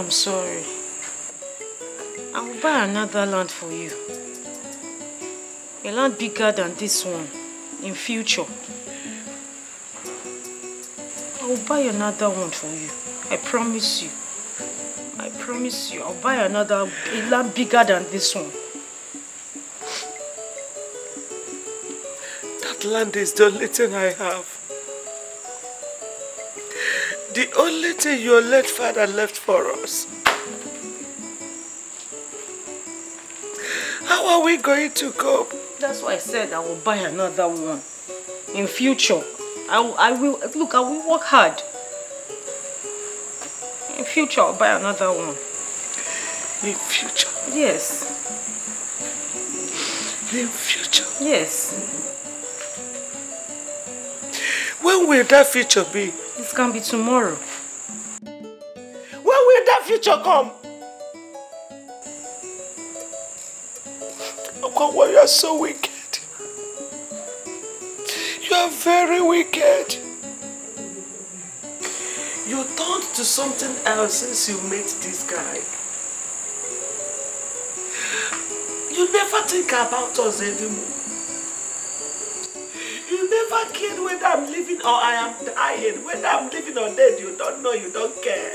I'm sorry. I will buy another land for you. A land bigger than this one in future. I will buy another one for you. I promise you. I promise you. I'll buy a land bigger than this one. That land is the only thing I have. The only thing your late father left for us. How are we going to cope? That's why I said I will buy another one. In future, I will work hard. In future, I'll buy another one. In future? Yes. In future? Yes. When will that future be? It can be tomorrow. When will that future come? Okonwa, you are so wicked. You are very wicked. You turned to something else since you met this guy. You never think about us anymore. You never cared whether I'm living or I am dying. Whether I'm living or dead, you don't know, you don't care.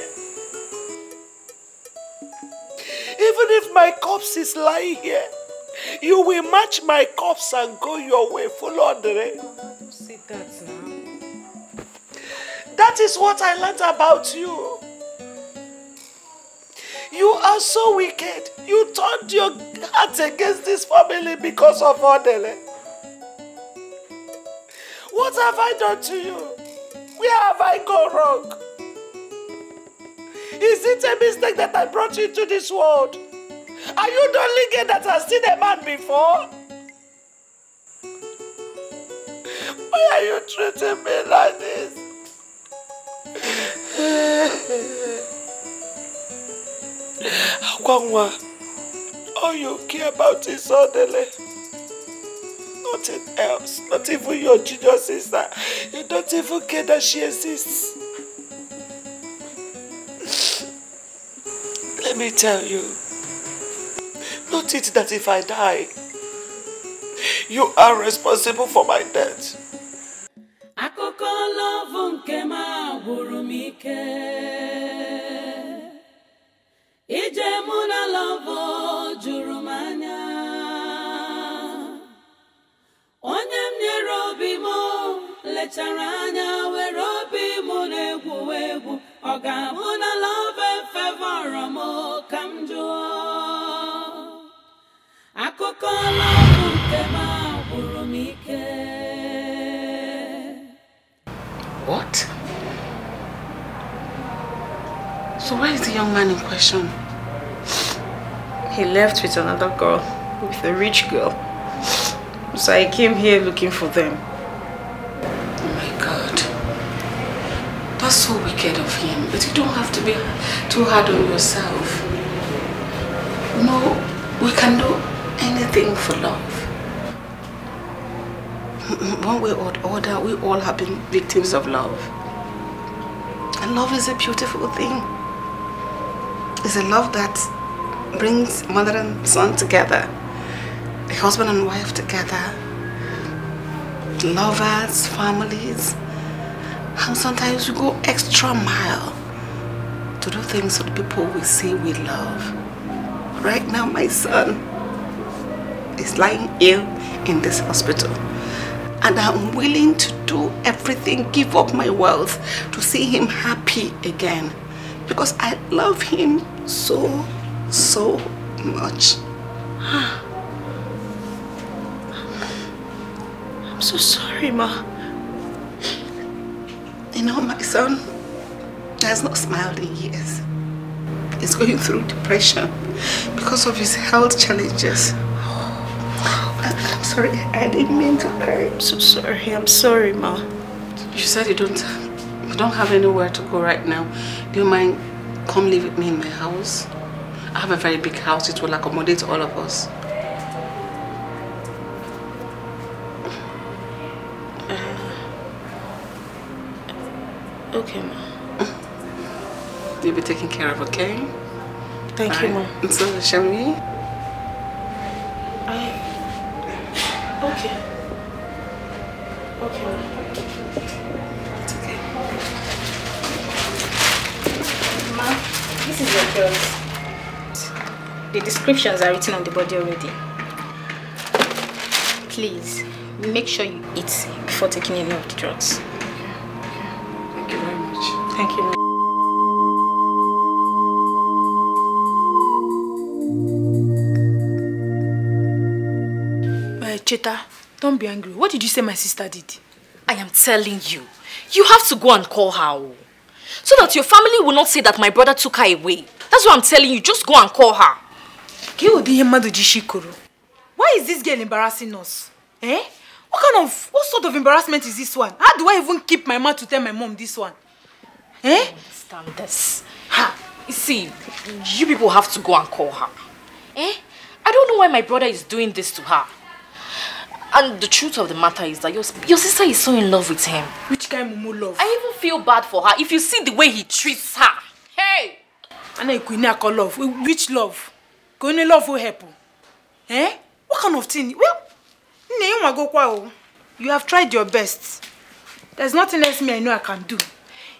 Even if my corpse is lying here, you will match my corpse and go your way, full ordinary. Don't say that now. That is what I learned about you. You are so wicked. You turned your heart against this family because of Odele. What have I done to you? Where have I gone wrong? Is it a mistake that I brought you into this world? Are you the only girl that has seen a man before? Why are you treating me like this? Okonwa, all you care about is Odele. Nothing else. Not even your junior sister. You don't even care that she exists. Let me tell you. Not it that if I die, you are responsible for my death. Akụkọ love nke ma gwụrụ m ike. Ije mụ na love juru m anya. Onye m nyere obi m lechara anya were obi m na-egwu egwu. Ọ ga-abụ na love fevọrọ m ka m jụọ. Akụkọ love nke ma gwụrụ m ike. What? So where is the young man in question? He left with another girl, with a rich girl. So I came here looking for them. Oh my God. That's so wicked of him. But you don't have to be too hard on yourself. No, we can do anything for love. One way or other, we all have been victims of love. And love is a beautiful thing. It's a love that brings mother and son together, a husband and wife together, lovers, families. And sometimes we go extra mile to do things for the people we say we love. Right now, my son is lying ill in this hospital. And I'm willing to do everything, give up my wealth to see him happy again. Because I love him so, so much. I'm so sorry, Ma. You know, my son has not smiled in years. He's going through depression because of his health challenges. I'm sorry, I didn't mean to cry. I'm so sorry. I'm sorry, Ma. You said you don't have anywhere to go right now. Do you mind come live with me in my house? I have a very big house. It will accommodate all of us. Okay, Ma. you'll be taken care of, okay? Thank you, Mom. So, shall we? Okay. Okay, Mom. It's okay. Ma, this is your pills. The descriptions are written on the body already. Please, make sure you eat before taking any of the drugs. Thank you very much. Thank you, Mom. Cheta, don't be angry. What did you say my sister did? I am telling you, you have to go and call her. So that your family will not say that my brother took her away. That's what I'm telling you, just go and call her. Why is this girl embarrassing us? Eh? What sort of embarrassment is this one? How do I even keep my mouth to tell my mom this one? Eh? I don't understand this. Ha! You see, you people have to go and call her. Eh? I don't know why my brother is doing this to her. And the truth of the matter is that your sister is so in love with him. Which kind of mumu love? I even feel bad for her if you see the way he treats her. Hey! Love. Which love? Going love will help. Eh? What kind of thing? Well, you have tried your best. There's nothing else I know I can do.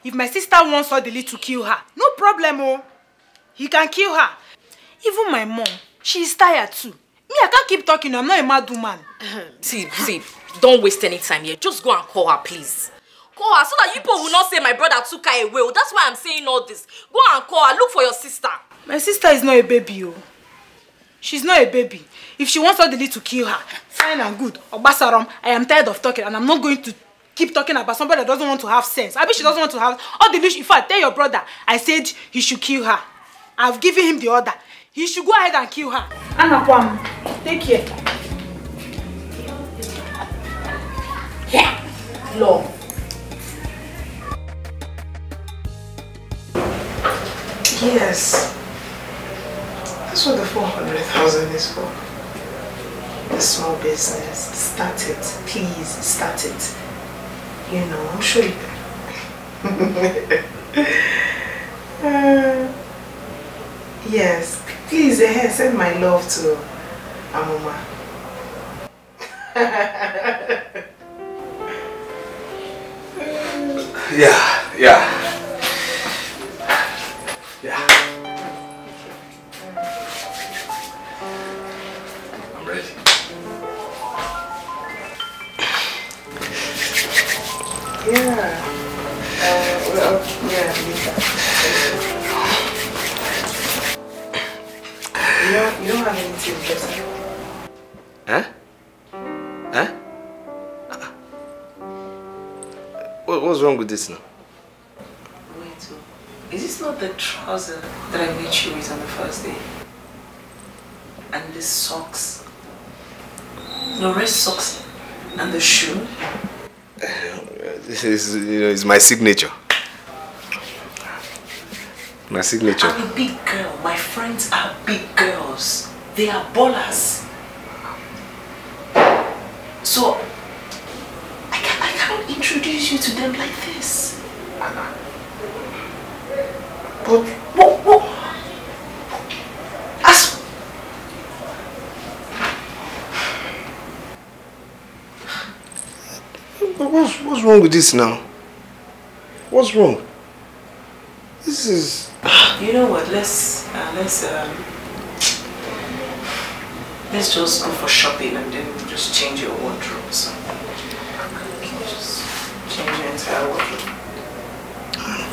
If my sister wants Odili to kill her, no problem, oh. He can kill her. Even my mom, she is tired too. Me, I can't keep talking. I'm not a mad woman. See, don't waste any time here. Just go and call her, please. Call her so that you people will not say my brother took her away. That's why I'm saying all this. Go and call her. Look for your sister. My sister is not a baby, oh. She's not a baby. If she wants Odili to kill her, fine and good. Obasaram, I am tired of talking and I'm not going to keep talking about somebody that doesn't want to have sense. I bet she doesn't want to have... Odili, in fact, tell your brother, I said he should kill her. I've given him the order. He should go ahead and kill her. Anakwam, take care. Yeah, Lord. Yes. That's what the 400,000 is for. The small business. Start it. Please, start it. You know, I'm sure you yes. Please, send my love to Amoma. Yeah. I'm ready. Yeah. You don't have anything left. Huh? What's wrong with this now? Wait, is this not the trouser that I met you with on the first day? And the socks? The red socks and the shoe? This is, it's my signature. My signature. I'm a big girl. My friends are big girls. They are ballers. So, I can't introduce you to them like this. But, What's wrong with this now? What's wrong? This is... You know what? Let's just go for shopping and then just change your wardrobe. So just change your entire wardrobe.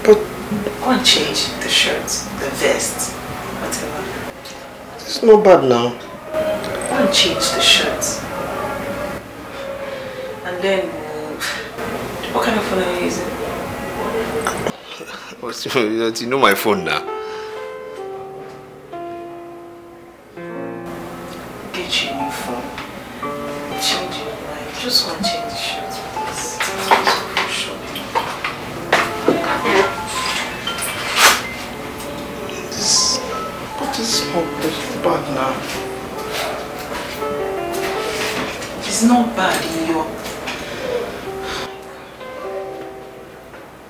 But go and change the shirts, the vest, whatever. It's not bad now. Go and change the shirts. And then what kind of phone are you using? You know my phone now. Get you a new phone. Change your life. Just want to change the shirts, please. This is bad now. It's not bad in your...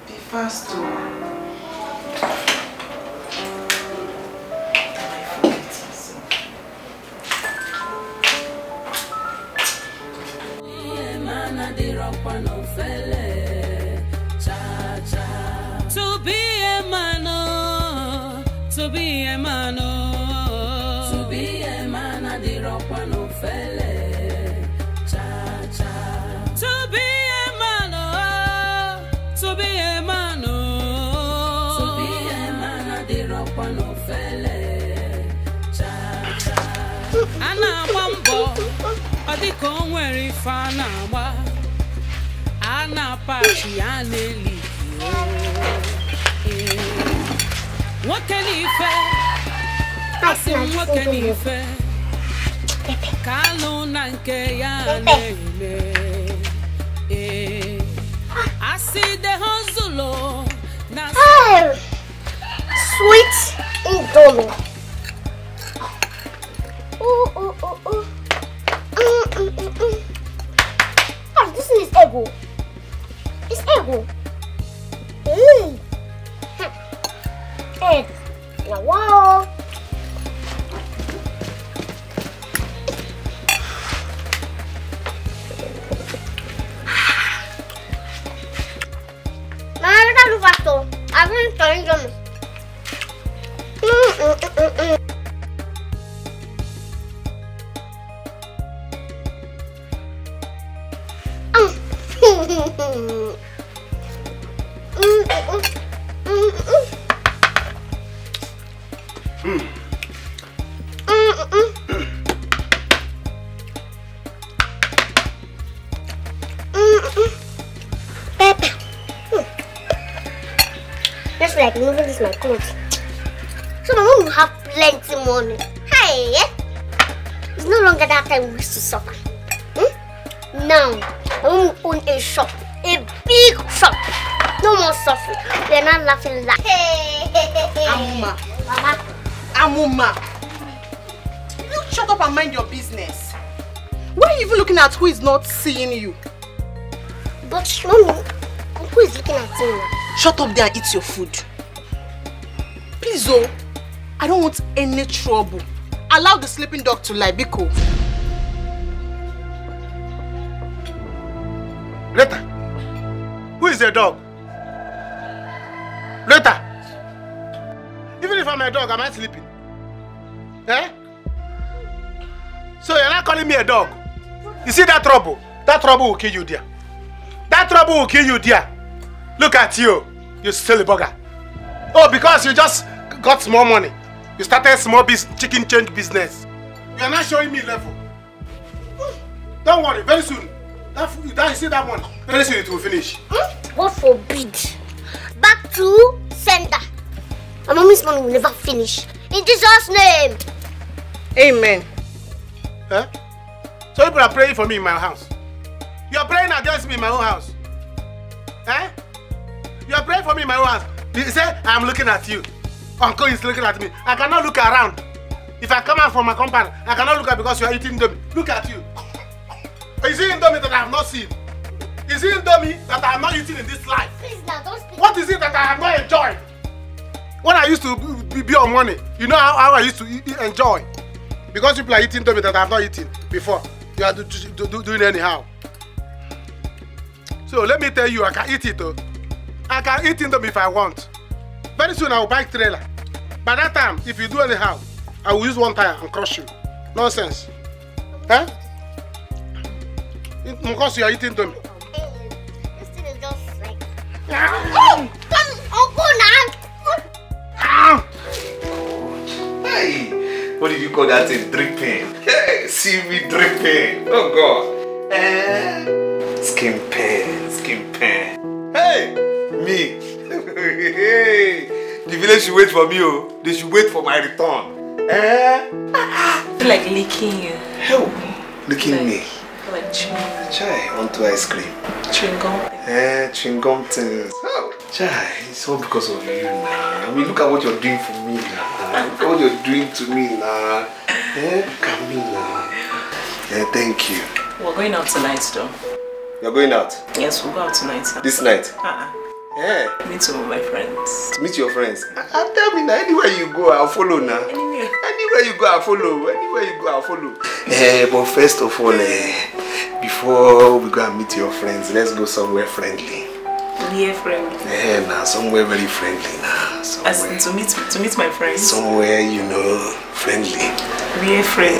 Be fast, though. to be a man, oh. To be a man, I did rock one of felle. Cha cha. To be a man, oh. To be a man, oh. To be a man, I did rock one of felle. Cha cha. Anna Wambo, I did come where if Anna Pachi Aneli. What can he say? What can he say? Kalon Nanke Yanele. I see the Honzulo. Sweet Indomie. Oh, this is ego. It's ego. Egg. Now, wow. I'm going to tell you. Just like moving this my clothes. So my mom will have plenty money. Hey, it's no longer that time we used to suffer. Now, my mom will own a shop, a big shop. No more suffering. We are not laughing like. Amuma. Mama. Amuma. You shut up and mind your business. Why are you even looking at who is not seeing you? But mommy, who is looking at you now? Shut up there and eat your food. Please, oh, I don't want any trouble. Allow the sleeping dog to lie, Biko. Rita, who is the dog? Rita, even if I'm a dog, am I sleeping? Eh? So you're not calling me a dog? You see that trouble? That trouble will kill you there. That trouble will kill you there. Look at you, you silly bugger. Oh, because you just got small money. You started small chicken change business. You are not showing me level. Don't worry, very soon. You see that one? Very soon it will finish. God forbid. Back to sender. My mommy's money will never finish. In Jesus' name. Amen. Huh? So people are praying for me in my house. You are praying against me in my own house. Eh? You are praying for me in my own house. You say, I'm looking at you. Uncle is looking at me. I cannot look around. If I come out from my compound, I cannot look at because you are eating Indomie. Look at you. Is it Indomie that I have not seen? Is it Indomie that I have not eaten in this life? Please now, don't speak. What is it that I have not enjoyed? When I used to be on money, you know how I used to enjoy. Because people are eating Indomie that I have not eaten before. You are doing anyhow. So let me tell you, I can eat it though. I can eat Indomie if I want. Very soon I will buy trailer. By that time, if you do anyhow, I will use one tire and crush you. Nonsense. Huh? Because you are eating Indomie. This thing is just like... Oh! Come, Uncle now! Hey! What did you call that thing? Dripping. Hey! See me dripping. Oh God. Skin pain. Skin pain. Hey! Me. The village should wait for me, oh. They should wait for my return. I feel like licking you. Help. Licking me. Like chewing. Chai, want to ice cream. Chewing gum. Chewing gum things. Oh. Chai, it's all because of you now. I mean, look at what you're doing for me now. Look at what you're doing to me now. Look at me now. Thank you. We're going out tonight, though. You're going out? Yes, we'll go out tonight. This night? Yeah. Meet some of my friends. To meet your friends? Tell me now, anywhere you go, I'll follow now. Anywhere. Anywhere you go, I'll follow. Anywhere you go, I'll follow. But first of all, before we go and meet your friends, let's go somewhere friendly. Be friendly. Yeah, now somewhere very friendly now. As to meet my friends. Somewhere, you know, friendly. Be friendly.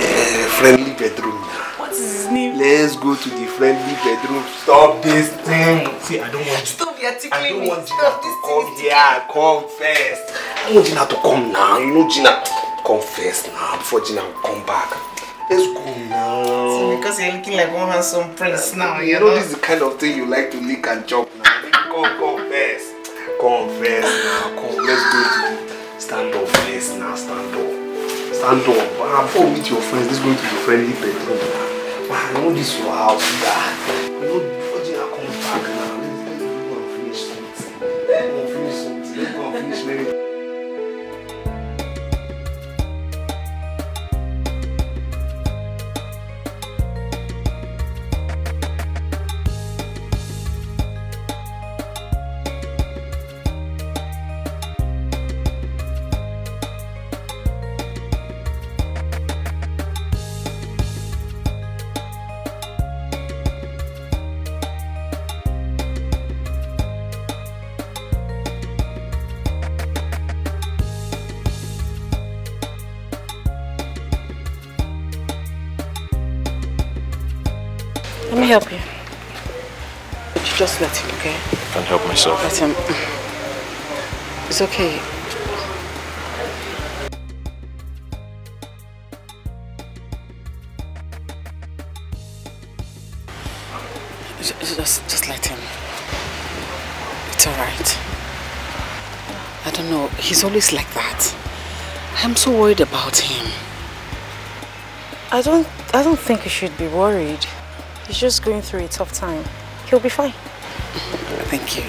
Friendly bedroom now. What is his name? Let's go to the friendly bedroom. Stop this thing. See, I don't want you. Stop your tickling. I don't want Gina to come here. Come first. I want Gina to come now. You know, Gina, come first now before Gina will come back. Let's go now. So because you're looking like one handsome prince now, you know this is the kind of thing you like to lick and chop now. Come first. Come first now. Come, let's go to stand up first now. Stand up. Stand up. Before we meet your friends, let's go to the friendly bedroom now. I know this is your house, guy. You know, before Gina comes back now, let's go and finish something. Let's go and finish maybe. Let me help you. Just let him, okay? I can't help myself. Let him. It's okay. Just let him. It's alright. I don't know. He's always like that. I'm so worried about him. I don't think you should be worried. He's just going through a tough time. He'll be fine. Thank you.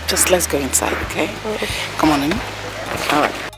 Just let's go inside, okay? Okay. Come on in. All right.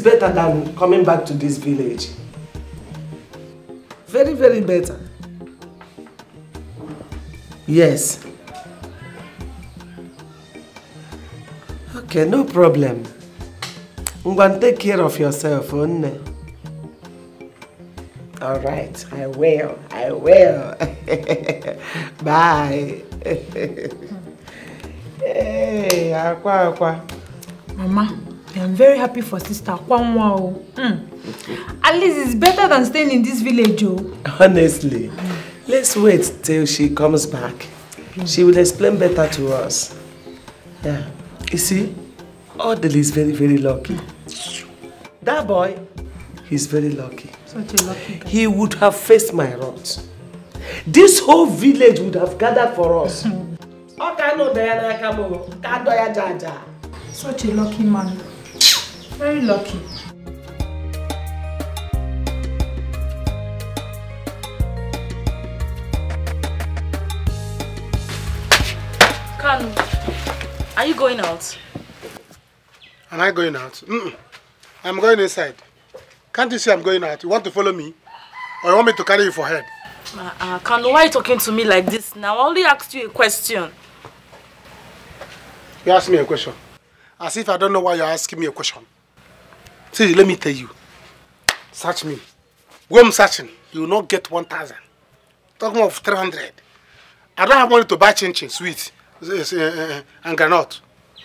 better than coming back to this village. Very, very better. Yes. Okay, no problem. I'm going to take care of yourself, Onne. All right, I will. Bye. Hey, Akwa. Mama, I'm very happy for sister Akwa. At least it's better than staying in this village. Honestly, let's wait till she comes back. She will explain better to us. Yeah. You see, Odile is very, very lucky. That boy, he's very lucky. Such a lucky guy. He would have faced my wrath. This whole village would have gathered for us. Such a lucky man. Very lucky. Kanu, are you going out? Am I going out? I'm going inside. Can't you see I'm going out? You want to follow me? Or you want me to carry you for head? Kanu, why are you talking to me like this now? I only asked you a question. You asked me a question. As if I don't know why you're asking me a question. See, let me tell you. Search me. When I'm searching, you will not get 1,000. Talking of 300. I don't have money to buy chin-chin, sweet, and granite.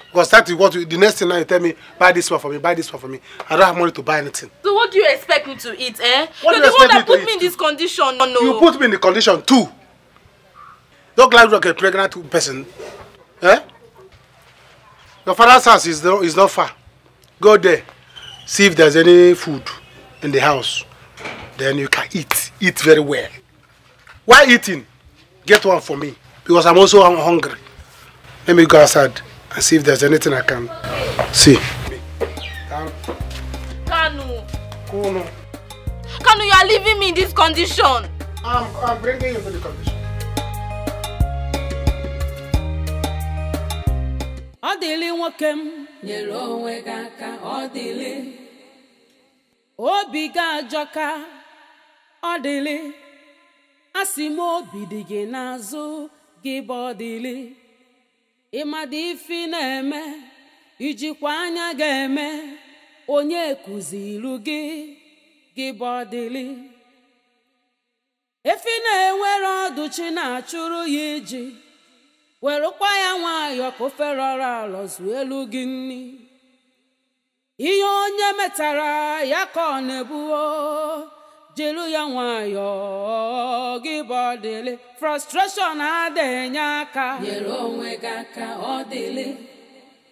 Because that is what the next thing now you tell me, buy this one for me, buy this one for me. I don't have money to buy anything. So what do you expect me to eat, eh? What You're do you the one expect that me to put eat? me in this condition. No. You put me in the condition too. Don't like like a pregnant person. Eh? Your father's house is not far. Go there. See if there's any food in the house. Then you can eat. Eat very well. Why eating? Get one for me. Because I'm also hungry. Let me go outside and see if there's anything I can see. Kanu. Kanu, you are leaving me in this condition. I'm bringing you to the condition. Odili nwokem nyere onwe gị aka odili obi gị ajọka odili asị m obi dị gị n'azụ gị bụ odili ịmadị ifi na-eme ijikwa anya ga-eme onye kụziru gị bụ odili efi na-enwere ọdụ chi na-achụrụ ya iji werukwa ya nwayọ ka ofe rọrọ alọ zuo elu gị nni ihe onye metara ya ka ọ na-ebuo jiru ya nwayọ gị bụ odili frustration adịghị aka nyere onwe gị aka odili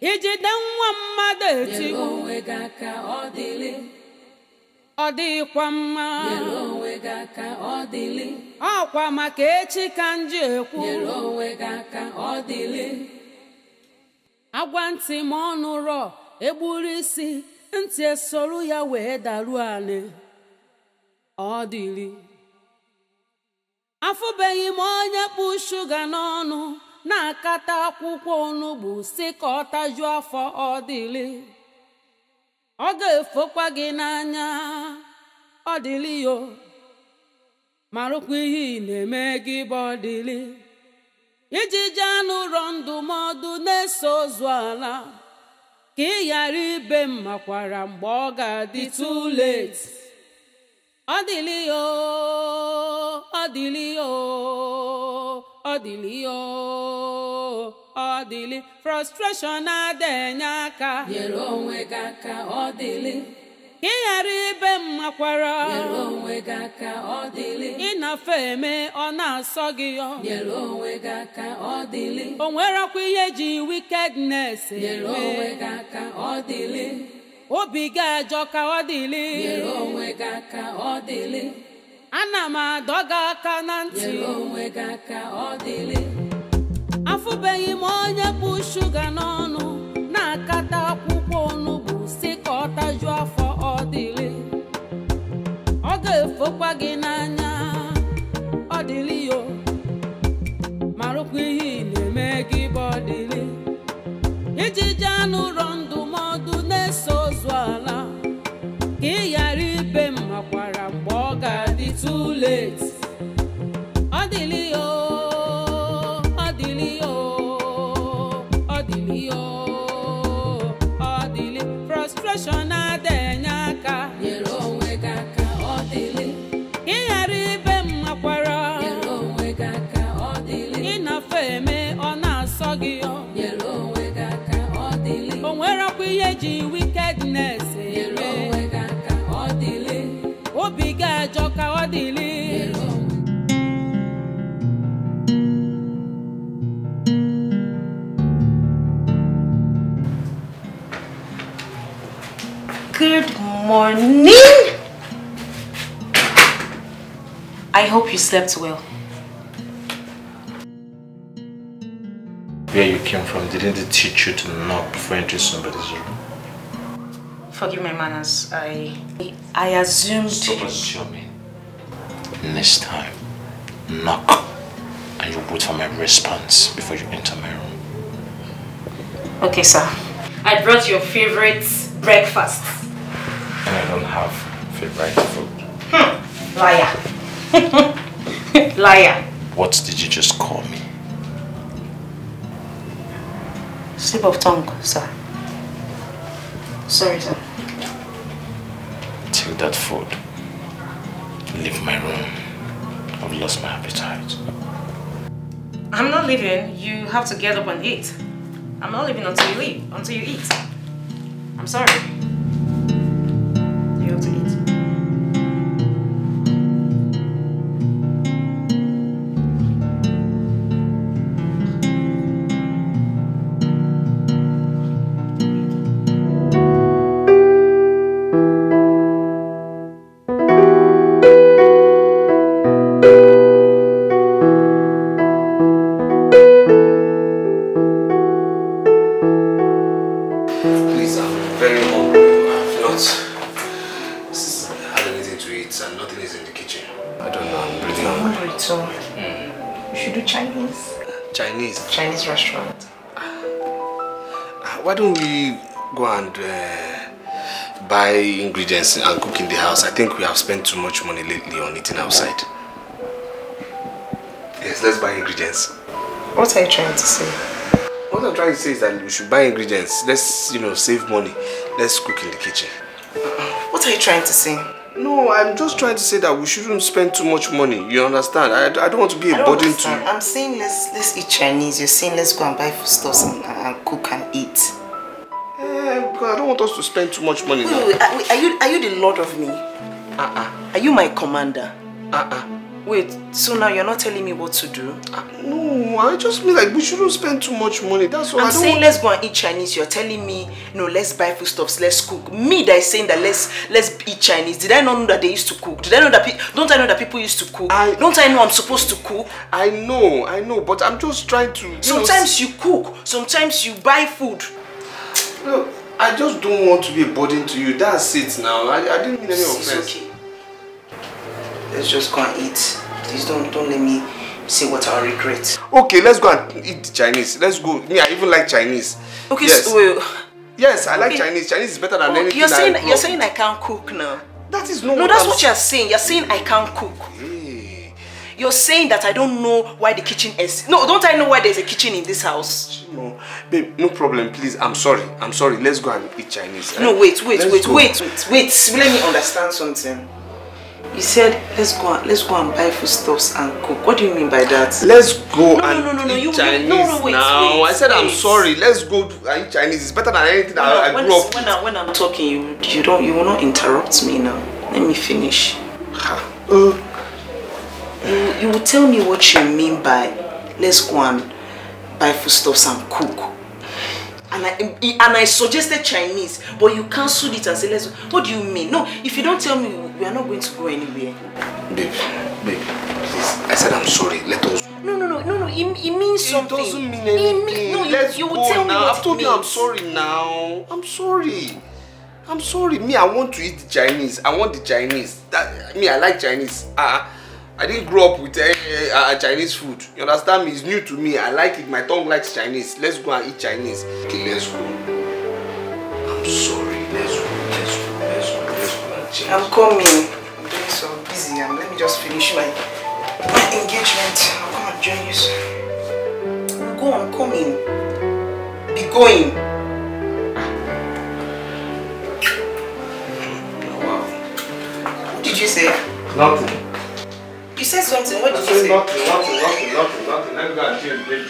ijide nwa mmadụ etigbu onwe gị aka odili ọ dịkwa mma nyere onwe gị aka odili ọkwa maka echi ka nji ekwu nyere onwe gị aka odili agwa ntị ma ọnụ rọ egburu isi ntị esoro ya wee daruo anị odili afụbeghị m onye kpụ shuga n'ọnụ na-akata akwụkwọ onugbu si ka ọ tajuo afọ odili ọ ga-efokwa gị n'anya odili yo marụkwa ihe ị na-eme gị bụ odili ijiji anụ ụrọ ndụmọdụ na-eso ozu ala ka ị ghara ibe mmakwara mgbe ọ ga-adị too late odili yo odili yo odili yo odili frustration adịghị aka nyere onwe gị aka odili ka ị ghara ibe mmakwara nyere onwe gị aka odili ịnafe eme ọ na-asọ gị yọ nyere onwe gị aka odili o nwerekwa ihe ji wickedness nyere onwe gị aka odili obi gị ajọ ka odili nyere onwe gị aka odili ana m adọ gị aka na ntị nyere onwe gị aka odili afụbeghị m onye kpụ shuga n'ọnụ na-akata akwụkwọ onugbu si ka ọ tajuo afọ odili ọ ga-efokwa gị n'anya odili yo marụkwa ihe ị na-eme gị bụ odili ijiji anụ ụrọ ndụmọdụ na-eso ozu ala makwara mgbe ọ ga-adị too late. Ọ dịlị o, ọ dịlị o, ọ dịlị o, ọ dịlị. Frustration na-adenye aka. Nyere onwe gị aka, ọ dịlị. Ị ghara ibe m makwara. Nyere onwe gị aka, ọ dịlị. Ị na-afọ eme, ọ na-asọ gị o. Nyere onwe gị aka, ọ dịlị. O nwere ọkwa ihe ji wickedness. Nyere onwe gị aka, ọ dịlị. Obi ga-ajọ ka ọ dịlị. Good morning. I hope you slept well. Where you came from, didn't they teach you to knock before entering somebody's room? Forgive my manners. I assumed... Stop assuming. Next time, knock and you wait for my response before you enter my room. Okay, sir. I brought your favorite breakfast. And I don't have favorite food. Liar. Liar. What did you just call me? Slip of tongue, sir. Sorry, sir. Take that food. Leave my room. I've lost my appetite. I'm not leaving. You have to get up and eat. I'm not leaving until you leave, until you eat. I'm sorry. You have to eat. Please, I'm very hungry. I've not had anything to eat and nothing is in the kitchen. I don't know, I'm really hungry. So, you should do Chinese. Chinese? Chinese restaurant. Why don't we go and buy ingredients and cook in the house? I think we have spent too much money lately on eating outside. Yes, let's buy ingredients. What are you trying to say? What I'm trying to say is that we should buy ingredients. Let's, save money. Let's cook in the kitchen. What are you trying to say? No, I'm just trying to say that we shouldn't spend too much money. You understand? I don't want to be a burden to you. I'm saying let's eat Chinese. You're saying let's go and buy foodstuffs and cook and eat. Because I don't want us to spend too much money now. Wait, are you the lord of me? Are you my commander? Wait, so now you're not telling me what to do? No, I just mean like we shouldn't spend too much money. That's all. I'm saying let's go and eat Chinese. You're telling me no, let's buy foodstuffs, let's cook. Me that is saying that let's eat Chinese. Did I not know that they used to cook? Did I know that don't I know that people used to cook? Don't I know I'm supposed to cook? I know, but I'm just trying to. Sometimes you cook, sometimes you buy food. Look, I just don't want to be a burden to you. That's it now. I didn't mean any offense. It's okay. Let's just go and eat. Please don't let me say what I'll regret. Okay, let's go and eat the Chinese. Let's go. Me, I even like Chinese. Okay, yes. So yes, I like Chinese. Chinese is better than anything. You're saying I can't cook now. That is not. No, that's what you're saying. You're saying I can't cook. Hey. You're saying that I don't know why the kitchen is. No, don't I know why there's a kitchen in this house? No, babe, no problem. Please, I'm sorry. Let's go and eat Chinese. No, wait. Let me understand something. You said let's go and buy foodstuffs and cook. What do you mean by that? Let's go and eat Chinese wait, now. I said I'm sorry. Let's go and eat Chinese. It's better than anything I grew up with. When I'm talking, you will not interrupt me now. Let me finish. You will tell me what you mean by let's go and buy foodstuffs and cook. And I suggested Chinese, but you cancelled it and said let's. What do you mean? No, if you don't tell me, we are not going to go anywhere. Babe, please. I said I'm sorry. Let us. No. It means something. It doesn't mean anything. You will tell me now. what I've told you I'm sorry now. I'm sorry. Me, I want to eat the Chinese. I want the Chinese. I like Chinese. I didn't grow up with Chinese food. You understand me? It's new to me. I like it. My tongue likes Chinese. Let's go and eat Chinese. Okay, let's go. I'm sorry. Let's go and change. I'm coming. me just finish my engagement. I'll come and join you soon. Go on, come in. Be going. Wow. What did you say? Nothing. You said something. What did you say? Nothing. Let me go and change, baby.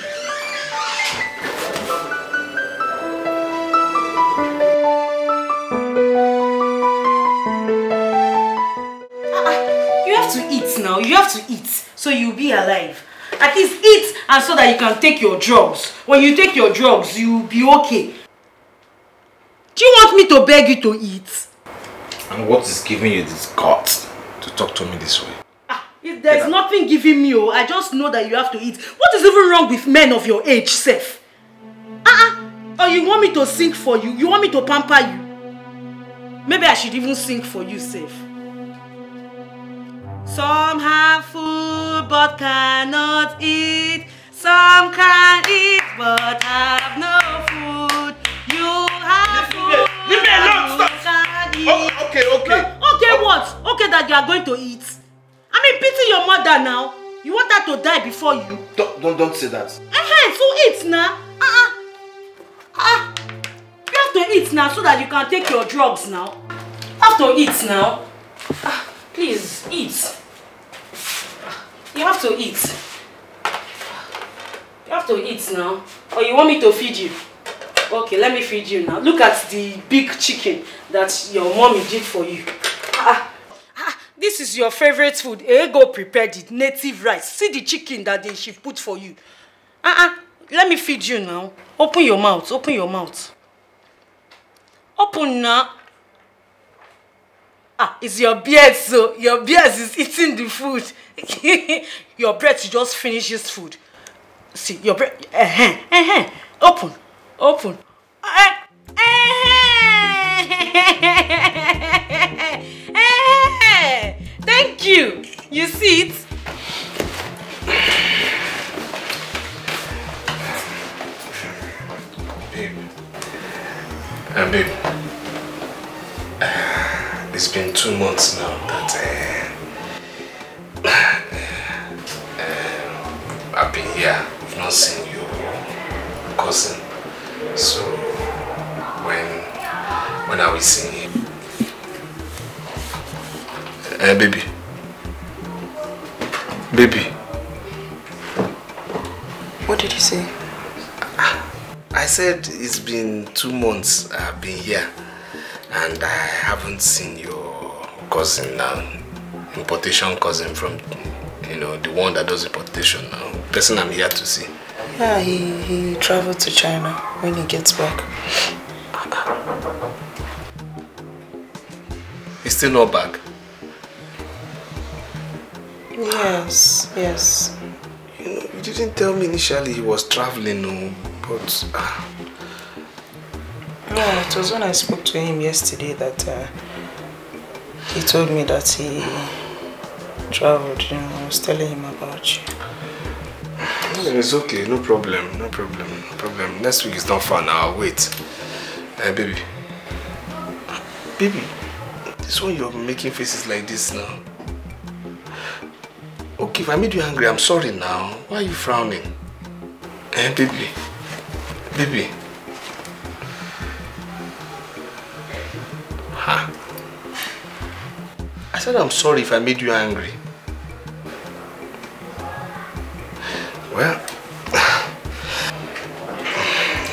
You have to eat now. You have to eat so you'll be alive. At least eat and so that you can take your drugs. When you take your drugs, you'll be okay. Do you want me to beg you to eat? And what is giving you this guts to talk to me this way? There's nothing giving me, I just know that you have to eat. What is even wrong with men of your age, Seth? Or you want me to sing for you? You want me to pamper you? Maybe I should even sing for you, Seth. Some have food but cannot eat. Some can eat but have no food. You have food. Leave me alone, stop! Okay. Okay, what? Okay that you are going to eat. I mean, pity your mother now. You want her to die before you. Don't say that. So eat now. You have to eat now so that you can take your drugs now. You have to eat now. Please, eat. You have to eat. You have to eat now. Or you want me to feed you? Okay, let me feed you now. Look at the big chicken that your mommy did for you. This is your favorite food. Ego prepared it. Native rice. See the chicken that she put for you. Let me feed you now. Open your mouth. Open your mouth. Open now. It's your beard, so your beard is eating the food. Your breath just finishes food. See, your breath. Open. Thank you. You see it? Babe. It's been 2 months now that I've been here. I've not seen your cousin. So when are we seeing him? Baby. What did you say? I said it's been 2 months I've been here and I haven't seen your cousin now. Importation cousin from, the one that does importation now. Person I'm here to see. Yeah, he traveled to China when he gets back. He's still not back? Yes. You didn't tell me initially he was traveling, but... Yeah, it was when I spoke to him yesterday that he told me that he traveled, I was telling him about you. It's okay, no problem. Next week is not far now, I'll wait. Baby, this one you're making faces like this now. Okay, if I made you angry, I'm sorry now. Why are you frowning? Baby. I said I'm sorry if I made you angry. Well,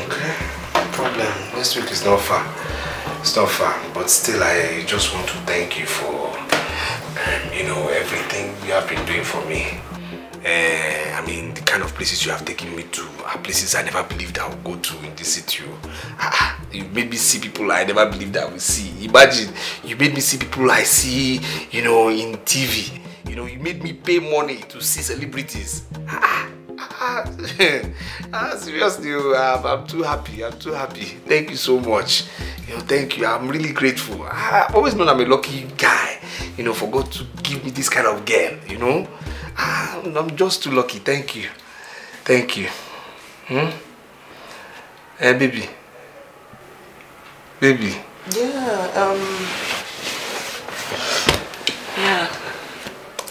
okay, no problem. Next week is not far. It's not far, but still I just want to thank you for everything you have been doing for me. I mean, the kind of places you have taken me to are places I never believed I would go to in this city. You made me see people I never believed I would see. Imagine, you made me see people I see, in TV. You made me pay money to see celebrities. Seriously, I'm too happy. Thank you so much. Thank you. I'm really grateful. I've always known I'm a lucky guy, for God to give me this kind of girl, I'm just too lucky. Thank you. Baby.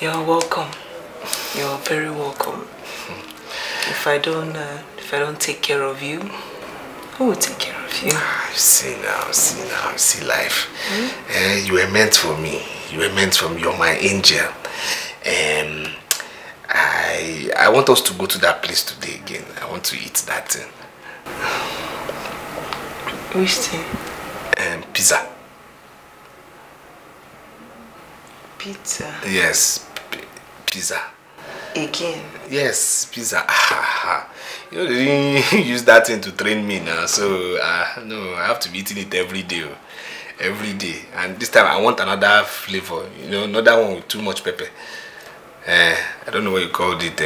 You're welcome. You're very welcome. If I don't take care of you, who will take care of you? See life. You were meant for me. You were meant for me. You're my angel. I want us to go to that place today again. I want to eat that thing. Which thing? Pizza. Pizza? Yes, pizza. Again? Yes, pizza. You know, they didn't use that thing to train me now, so no, I have to be eating it every day. Every day. And this time I want another flavor, you know, another one with too much pepper. I don't know what you called it,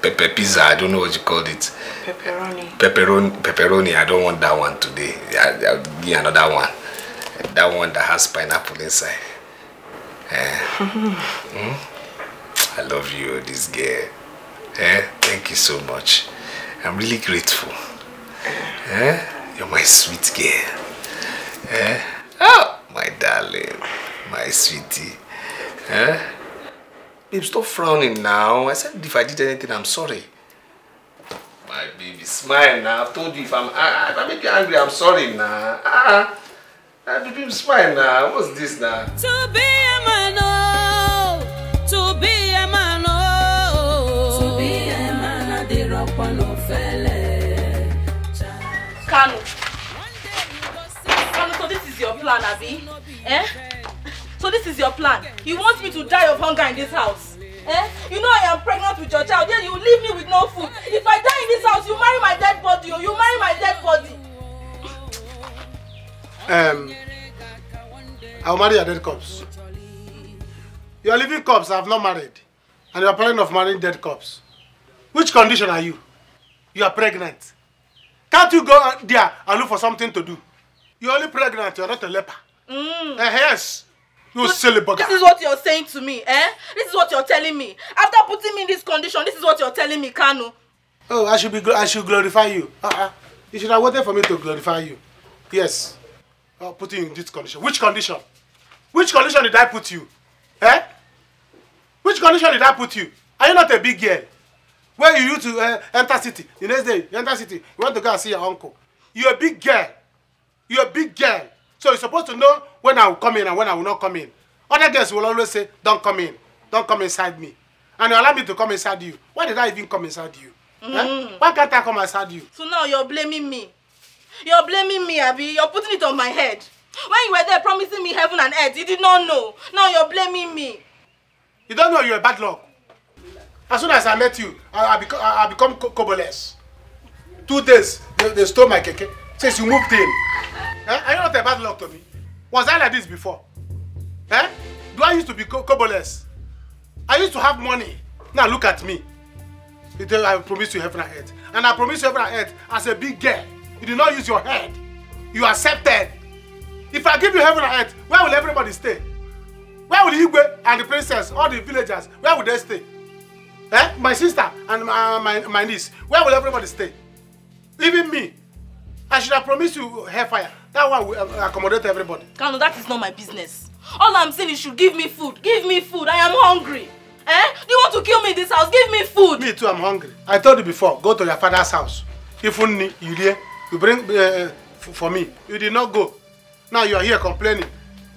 pepper pizza. I don't know what you called it. Pepperoni. I don't want that one today. I'll give you another one. That one that has pineapple inside. I love you, this girl. Thank you so much. I'm really grateful. You're my sweet girl. Oh, my darling, my sweetie. Babe, stop frowning now. I said if I did anything, I'm sorry. My baby, smile now. I've told you if I make you angry, I'm sorry now. Baby, smile now. What's this now? To be a man, oh. To be a man, oh. To be a man, I did rock one of felle. Kanu, so this is your plan, Abi? So this is your plan? You want me to die of hunger in this house? You know I am pregnant with your child, then you leave me with no food. If I die in this house, you marry my dead body, or you marry my dead body. I'll marry your dead corpse. You are living corpse, I have not married. And you are planning of marrying dead corpse. Which condition are you? You are pregnant. Can't you go there and look for something to do? You're only pregnant, you're not a leper. Yes. You silly bugger. This is what you're saying to me, This is what you're telling me. After putting me in this condition, this is what you're telling me, Kanu. Oh, I should glorify you. You should have waited for me to glorify you. Yes. I'll put you in this condition. Which condition? Which condition did I put you? Which condition did I put you? Are you not a big girl? Where you used to enter city. The next day, you enter city. You want to go and see your uncle. You're a big girl. You're a big girl. So you're supposed to know when I will come in and when I will not come in. Other girls will always say, don't come in. Don't come inside me. And you allow me to come inside you. Why did I even come inside you? Why can't I come inside you? So now you're blaming me. You're blaming me, Abi. You're putting it on my head. When you were there promising me heaven and earth, you did not know. Now you're blaming me. You don't know you're a bad luck. As soon as I met you, I become Koboless. 2 days, they stole my keke. Since you moved in. Are you not a bad luck to me? Was I like this before? Do I used to be Koboless? I used to have money. Now look at me. I promised you heaven and earth. And I promised you heaven and earth as a big girl. You did not use your head. You accepted. If I give you heaven and earth, where will everybody stay? Where will Igwe and the princess, all the villagers, where will they stay? My sister and my niece, where will everybody stay? Even me. I should have promised you hellfire. That one will accommodate everybody. Kanu, that is not my business. All I'm saying is you should give me food. Give me food. I am hungry. Do you want to kill me in this house? Give me food. Me too, I'm hungry. I told you before, go to your father's house. If only you bring for me. You did not go. Now you are here complaining.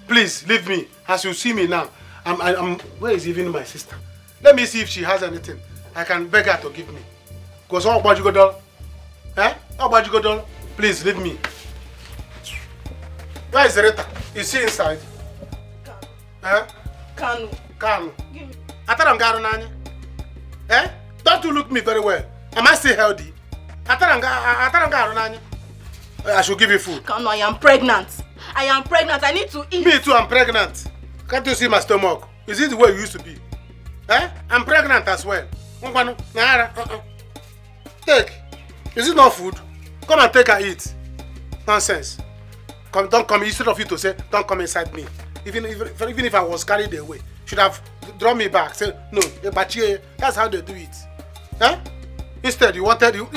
Please leave me. As you see me now, I'm where is even my sister? Let me see if she has anything. I can beg her to give me. Because all about you go down. How about you go down? Please leave me. Where is the Rita? Is she inside? Kanu. Kanu. Don't you look me very well? Am I still healthy? I should give you food. Kanu, I am pregnant. I am pregnant. I need to eat. Me too, I'm pregnant. Can't you see my stomach? Is it the way you used to be? I'm pregnant as well. Take. Is it not food? Come and take and eat. Nonsense. Don't come. Instead of you to say, don't come inside me. Even if I was carried away, should have drawn me back. Say, no, that's how they do it. Instead, you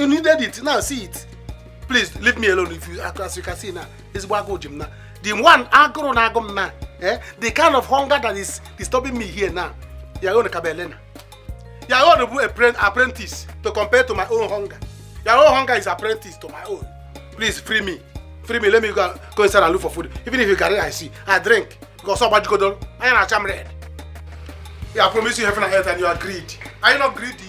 needed it. Now see it. Please leave me alone. If you, as you can see now, it's Wago Jim now. The one I grow now. The kind of hunger that is disturbing me here now. You are going to Kabelena. You are going to be an apprentice to compare to my own hunger. Your own hunger is apprentice to my own. Please free me. Free me. Let me go inside and look for food. Even if you carry, I see. I drink. Because somebody go down. I am a jam red. Yeah, I promise you heaven and earth and you are greedy. Are you not greedy?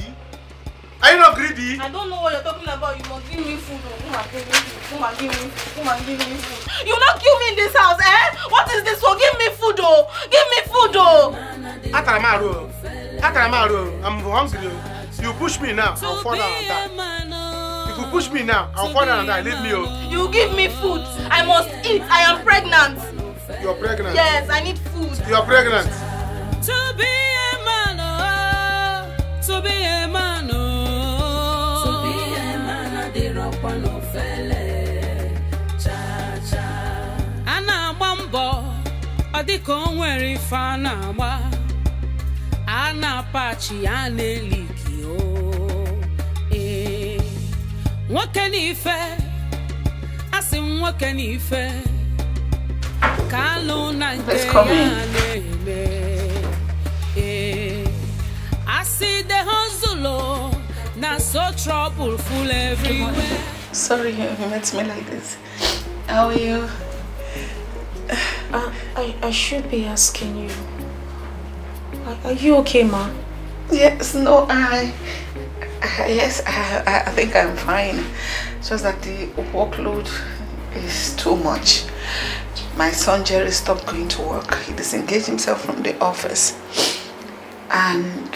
Are you not greedy? I don't know what you're talking about. You must give me food. Come and give me food. Come and give me food. Come and give me food. You will not kill me in this house, eh? What is this for? Give me food, oh. Give me food, oh. I'm hungry. You push me now, I'll fall down and die. If you push me now, I'll fall down and die. Leave me, oh. You give me food. I must eat. I am pregnant. You're pregnant? Yes, I need food. You're pregnant. To be a man, oh. To be a man, oh. Ana mambo odiko nwere ife ana agba ana pachi ana eliki o nwoke n'ife asị nwoke n'ife kalụ na nke ya na-eme asị the hustle na so trouble full everywhere. Sorry you met me like this. How are you? I should be asking you. Are you okay, ma? Yes, no, yes, I think I'm fine. Just that the workload is too much. My son Jerry stopped going to work. He disengaged himself from the office. And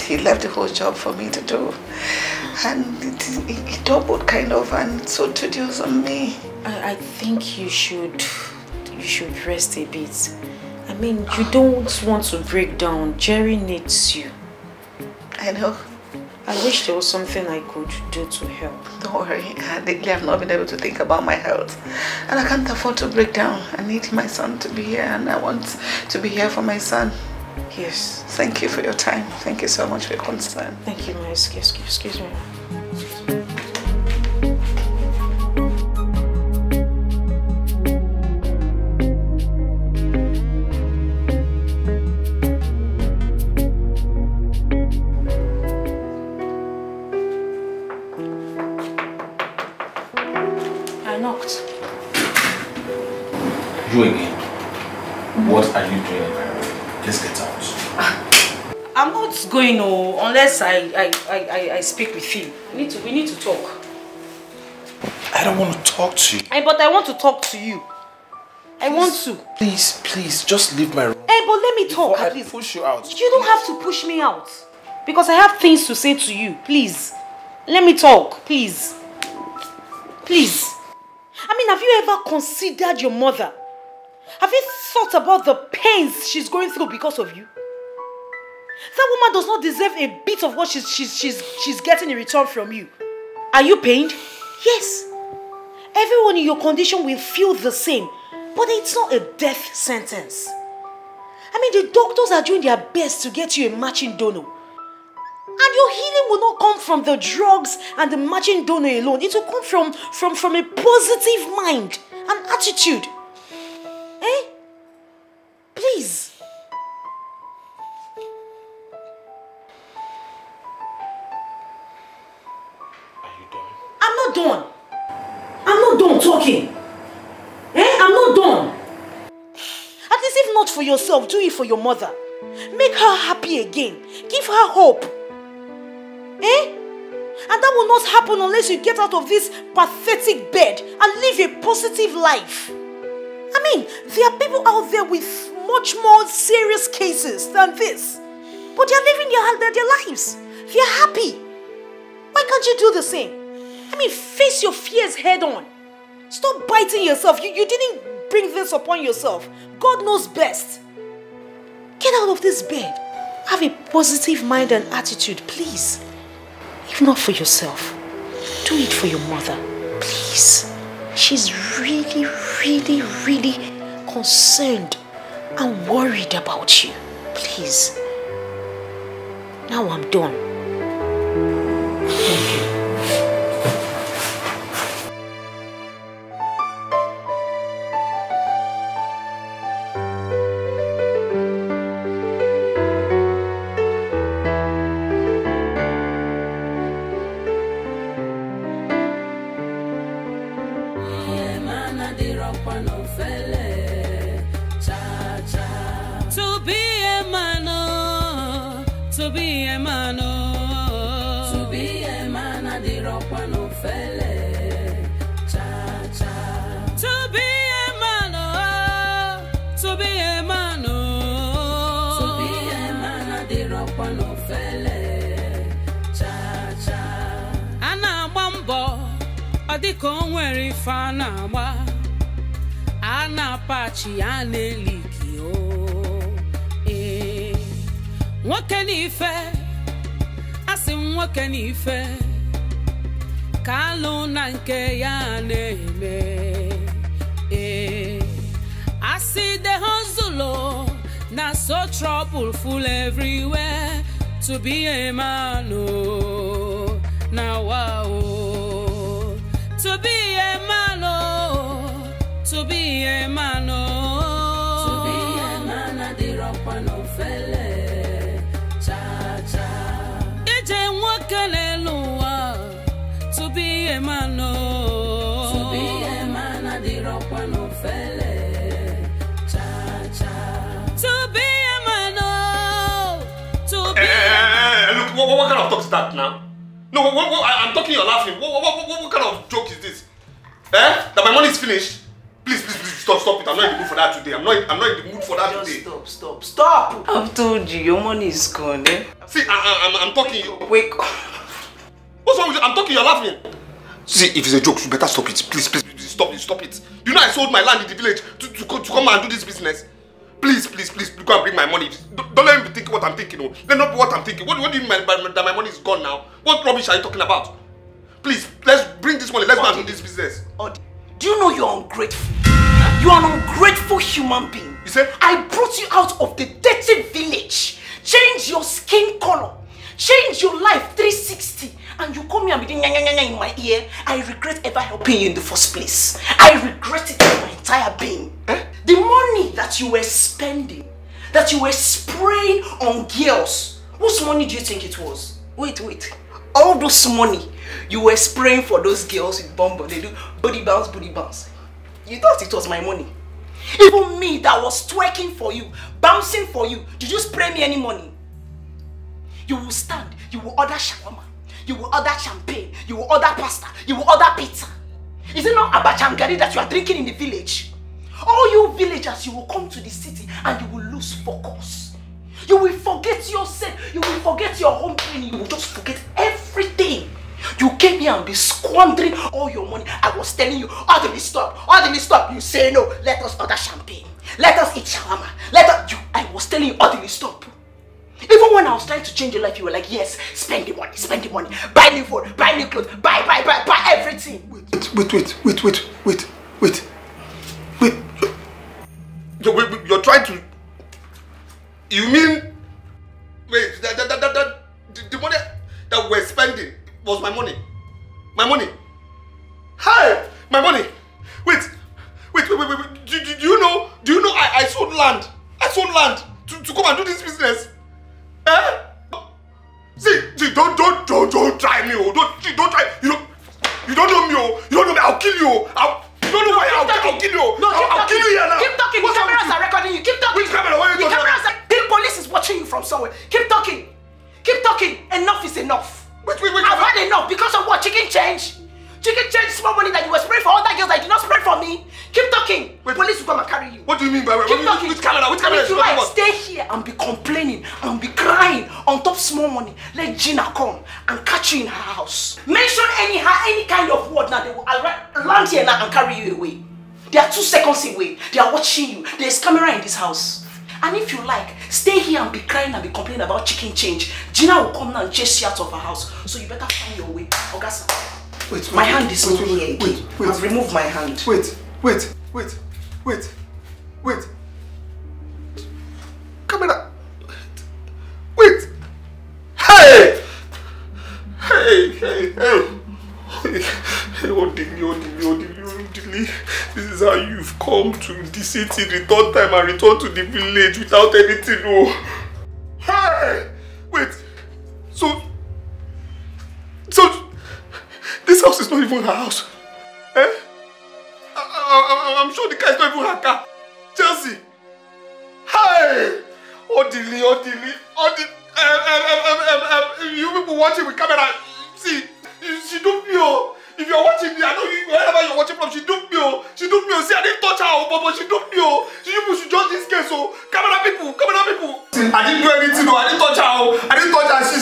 he left the whole job for me to do. And he doubled kind of and so introduced on me. I think you should rest a bit. I mean, you don't want to break down. Jerry needs you. I know. I wish there was something I could do to help. Don't worry, lately I've not been able to think about my health. And I can't afford to break down. I need my son to be here and I want to be here for my son. Yes. Thank you for your time. Thank you so much for your concern. Thank you, my excuse me. I knocked. You again? What are you doing in my room? Let's get out. I'm not going unless I speak with you. We need to talk. I don't want to talk to you. But I want to talk to you. I want to. Please, just leave my room. But let me talk, Before I please. push you out. You don't have to push me out. Because I have things to say to you. Please. Let me talk, please. Please. I mean, have you ever considered your mother? Have you thought about the pains she's going through because of you? That woman does not deserve a bit of what she's getting in return from you. Are you pained? Yes. Everyone in your condition will feel the same. But it's not a death sentence. I mean, the doctors are doing their best to get you a matching donor. And your healing will not come from the drugs and the matching donor alone. It will come from a positive mind and attitude. Eh? Please. Are you done? I'm not done. I'm not done talking. I'm not done. At least if not for yourself, do it for your mother. Make her happy again. Give her hope. And that will not happen unless you get out of this pathetic bed and live a positive life. I mean, there are people out there with much more serious cases than this. But they are living their lives. They are happy. Why can't you do the same? I mean, face your fears head on. Stop biting yourself. You didn't bring this upon yourself. God knows best. Get out of this bed. Have a positive mind and attitude, please. If not for yourself, do it for your mother, please. She's really, really, really concerned and worried about you. Please. Now I'm done. Thank you. to be a man, oh, to be a man, I did rock one no felle, cha cha. To be a man, oh, to be a man, oh, to be a man, I did rock one no felle, cha cha. Ana mambo, adiko nwere fana ma, ana pachi aneliki o, eh. What can he fair? I say, what can he fair? Kalo nanke ya neme. I see the hustle, not so troubleful everywhere. To be a man, oh, now wow. To be a man, oh, to be a man, oh, to be a man, I did rock one no felle. To be a man, oh, to be a man, I did rock one no felle, cha cha. To be a man, oh, to be. Look, what kind of talk is that now? No, I'm talking. You're laughing. What kind of joke is this? That my money is finished. Please, stop it. I'm not in the mood for that today. I'm not in the mood for that today. Stop! I've told you, your money is gone, eh? See, I'm talking. Wake. What's wrong with you? I'm talking, you're laughing. See, if it's a joke, you better stop it. Please, stop it. You know I sold my land in the village to come and do this business. Please, go and bring my money. Don't let me think what I'm thinking. Let not be what I'm thinking. What do you mean that my money is gone now? What rubbish are you talking about? Please, let's bring this money. Let's go and do this business. Do you know you're ungrateful? You are an ungrateful human being. You said? I brought you out of the dirty village. Change your skin color. Change your life 360. And you come here and be doing nya in my ear. I regret ever helping you in the first place. I regret it in my entire being. The money that you were spending, that you were spraying on girls, whose money do you think it was? Wait. All those money you were spraying for those girls with bumbo, they do booty bounce. You thought it was my money. Even me that was twerking for you, bouncing for you, did you spray me any money? You will stand, you will order shawarma. You will order champagne, you will order pasta, you will order pizza. Is it not abachangari that you are drinking in the village? All you villagers, you will come to the city and you will lose focus. You will forget yourself, you will forget your home training, you will just forget everything. You came here and be squandering all your money. I was telling you, orderly stop. You say no, let us order champagne. Let us eat shawarma. I was telling you, orderly stop. Even when I was trying to change your life, you were like, yes, spend the money, buy new phone, buy new clothes, buy everything. Wait. You're trying to... You mean... Wait, the money that we're spending was my money. My money. Hey! My money. Wait. Do you know I sold land. To come and do this business. See, don't try me, don't try. You don't know me, you don't know me. I'll kill you. You don't know why I'll kill you. No, I'll kill you here now. Keep talking. The cameras are recording you. Keep talking. Which camera? What are you talking about? The police is watching you from somewhere. Keep talking. Enough is enough. Wait. I've had enough because of what? Chicken change, small money that you were spraying for other girls that did not spray for me. Keep talking. Police will come and carry you. What do you mean by keep talking? Which camera? And if you like, stay here and be complaining and be crying on top small money. Let Gina come and catch you in her house. Mention any kind of word now, they will land here now and carry you away. They are 2 seconds away. They are watching you. There is camera in this house. And if you like, stay here and be crying and be complaining about chicken change. Gina will come now and chase you out of her house. So you better find your way. Ogasa. Wait. My hand is not here again. I've removed my hand. Wait. Camera. Wait. Hey, Odili. This is how you've come to the city the third time and returned to the village without anything. Oh. Hey, wait. So this house is not even her house. Eh? I'm sure the car is not even her car. Chelsea. Hey! Odili. You people watching with camera. See, she duped me. If you're watching me, I know you, wherever you're watching from, she duped me. She duped me. See, I didn't touch her, but she duped me. You people should judge this case. Camera people. See, I didn't do anything. I didn't touch her.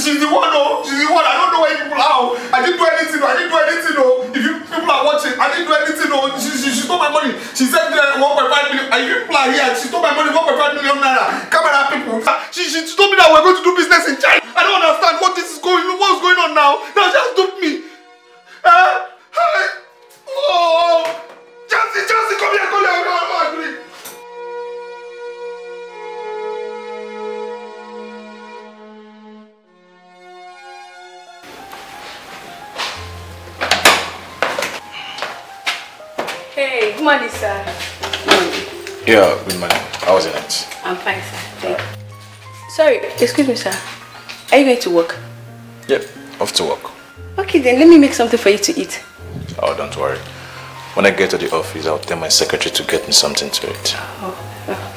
She's the one. She's the one. I don't know where you people are. I didn't do anything. If you people are watching, I didn't do anything. She stole my money. She said 1.5 million. And you people are here. She stole my money 1.5 million naira. Camera people. She told me that we're going to do business in China. I don't understand what's going on now. Now she has duped me. Chelsea, come here, I agree. Hey, good morning, sir. Yeah, good morning. How was it? I'm fine, sir. Thank you. Sorry, excuse me, sir. Are you going to work? Yep, off to work. Okay, then let me make something for you to eat. Oh, don't worry. When I get to the office, I'll tell my secretary to get me something to eat.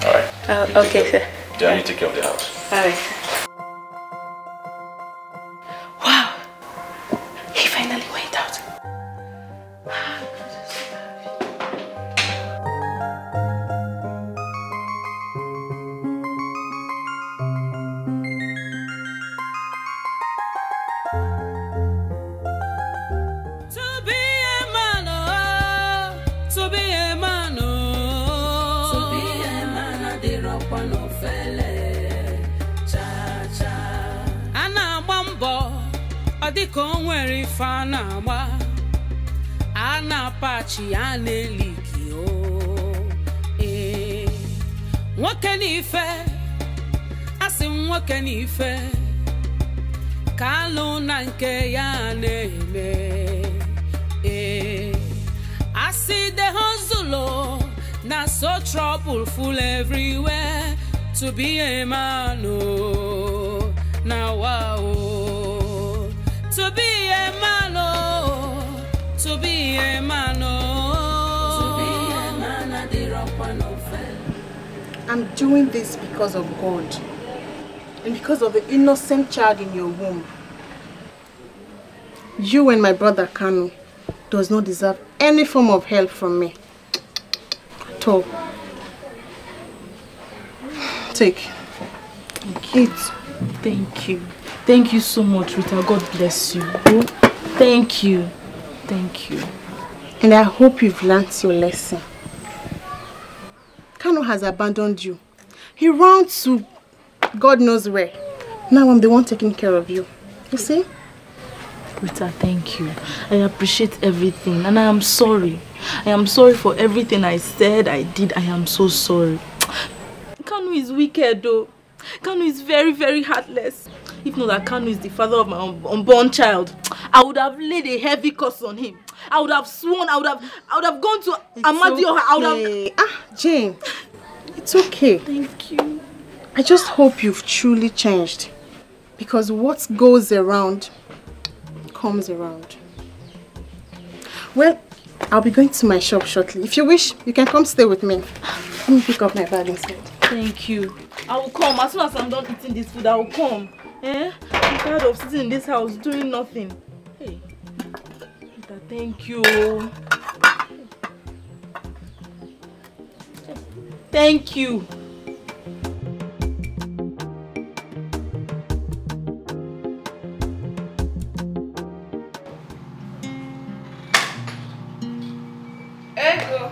Alright. Okay, sir. Yeah, you take care of the house. Alright. Wow! He finally went out. Dịka nwere ife a na-agba a na-apachi ya n'eliki nwoke n'ife asị nwoke n'ife ka alụ na nke ya na-eme asị the hustle na so trouble full everywhere to be a man now wow. To be a man, to be a man, to be a man, I'm doing this because of God and because of the innocent child in your womb. You and my brother Kanu does not deserve any form of help from me at all. Take. Eat. Thank you. Thank you so much, Rita. God bless you. Thank you. Thank you. And I hope you've learned your lesson. Kanu has abandoned you. He ran to God knows where. Now I'm the one taking care of you. You see? Rita, thank you. I appreciate everything and I am sorry. I am sorry for everything I said, I did. I am so sorry. Kanu is wicked though. Kanu is very, very heartless. If not that Kanu is the father of my unborn child, I would have laid a heavy curse on him. I would have sworn, I would have gone to Amadio. Okay. Jane, it's okay. Thank you. I just hope you've truly changed. Because what goes around comes around. Well, I'll be going to my shop shortly. If you wish, you can come stay with me. Let me pick up my bag instead. Thank you. I will come. As soon as I'm done eating this food, I will come. I'm tired of sitting in this house doing nothing. Hey, Rita, thank you. Thank you. Ego.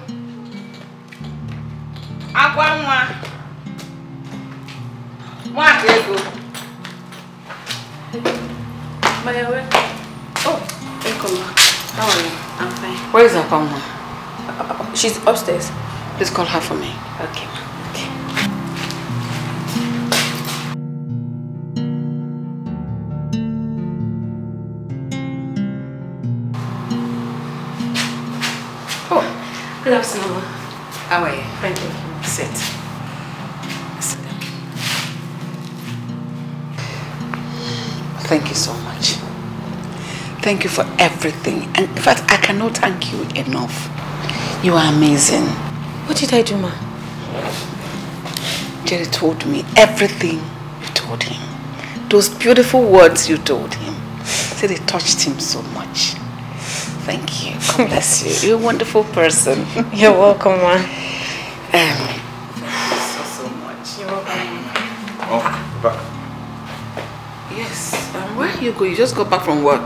Agwa nwa. What Ego? Maya, where? Oh, Ekoma. How are you? I'm fine. Where is Akwanwa? She's upstairs. Please call her for me. Okay. Oh, good afternoon, Mama. How are you? Fine, thank you. Sit. Thank you so much. Thank you for everything. And in fact, I cannot thank you enough. You are amazing. What did I do, Ma? Jerry told me everything you told him. those beautiful words you told him. Said they touched him so much. Thank you. God bless you. You're a wonderful person. You're welcome, ma. Thank you so much. You're welcome. Oh, back. Yes. Where are you going? You just got back from work.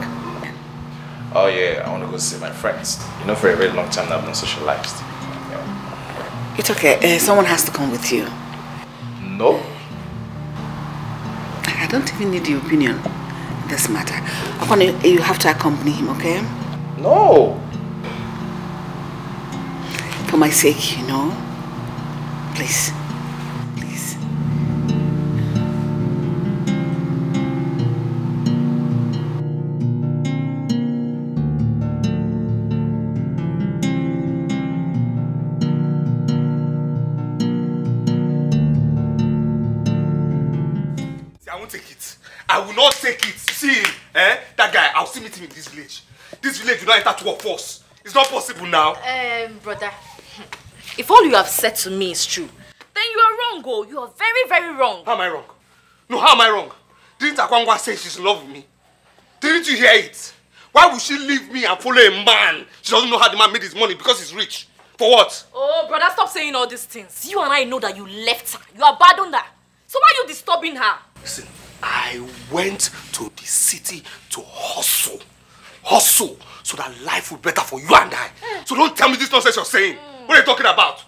Oh yeah, I want to go see my friends. You know, for a very long time now I've been socialized. Yeah. It's okay. Someone has to come with you. No. I don't even need your opinion in this matter. You have to accompany him, okay? No. For my sake, you know. Please. Please. See, I won't take it. I will not take it. See him, that guy, I'll still meet him in this village. This village will not enter to a force. It's not possible now. Brother, if all you have said to me is true, then you are wrong, oh. You are very, very wrong. How am I wrong? No, how am I wrong? Didn't Akwangwa say she's in love with me? Didn't you hear it? Why would she leave me and follow a man? She doesn't know how the man made his money because he's rich. For what? Oh, brother, stop saying all these things. You and I know that you left her. You abandoned her. So why are you disturbing her? Listen, I went to the city to hustle. Hustle so that life will be better for you and I. So don't tell me this nonsense you're saying. What are you talking about?